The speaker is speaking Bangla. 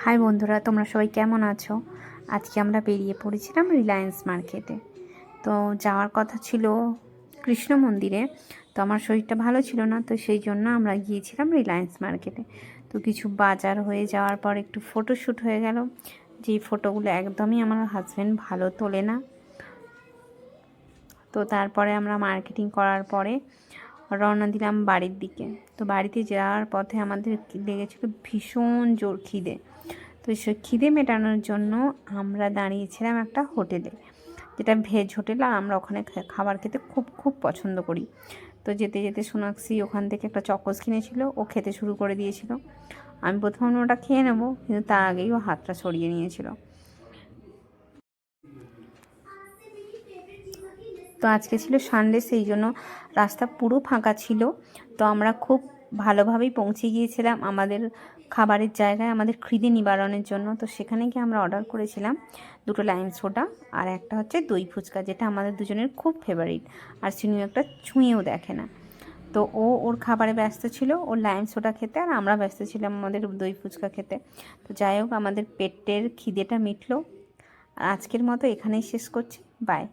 হাই বন্ধুরা, তোমরা সবাই কেমন আছো? আজকে আমরা বেরিয়ে পড়েছিলাম রিলায়েন্স মার্কেটে। তো যাওয়ার কথা ছিল কৃষ্ণ মন্দিরে, তো আমার শরীরটা ভালো ছিল না, তো সেই জন্য আমরা গিয়েছিলাম রিলায়েন্স মার্কেটে। তো কিছু বাজার হয়ে যাওয়ার পর একটু ফটোশ্যুট হয়ে গেল, যেই ফটোগুলো একদমই আমার হাজব্যান্ড ভালো তোলে না। তো তারপরে আমরা মার্কেটিং করার পরে রওনা দিলাম বাড়ির দিকে। তো বাড়িতে যাওয়ার পথে আমাদের লেগেছিল ভীষণ জোর খিদে। তো সেই খিদে মেটানোর জন্য আমরা দাঁড়িয়েছিলাম একটা হোটেলে, যেটা ভেজ হোটেল, আর আমরা ওখানে খাবার খেতে খুব খুব পছন্দ করি। তো যেতে যেতে সোনাক্ষী ওখান থেকে একটা চকোস কিনেছিল, ও খেতে শুরু করে দিয়েছিল। আমি প্রথমে ওটা খেয়ে নেবো, কিন্তু তার আগেই ও হাতটা সরিয়ে নিয়েছিল। তো আজকে ছিল সানডে, সেই জন্য রাস্তা পুরো ফাঁকা ছিল। তো আমরা খুব ভালোভাবেই পৌঁছে গিয়েছিলাম আমাদের খাবারের জায়গায়, আমাদের খিদে নিবারণের জন্য। তো সেখানে গিয়ে আমরা অর্ডার করেছিলাম 2টো লাইম সোডা আর একটা হচ্ছে দই ফুচকা, যেটা আমাদের দুজনের খুব ফেভারিট। আর সিনু একটা ছুঁয়েও দেখে না। তো ও ওর খাবারে ব্যস্ত ছিল, ওর লাইম সোডা খেতে, আর আমরা ব্যস্ত ছিলাম আমাদের দই ফুচকা খেতে। তো যাই হোক, আমাদের পেটের খিদেটা মিটলো। আর আজকের মতো এখানেই শেষ করছি। বাই।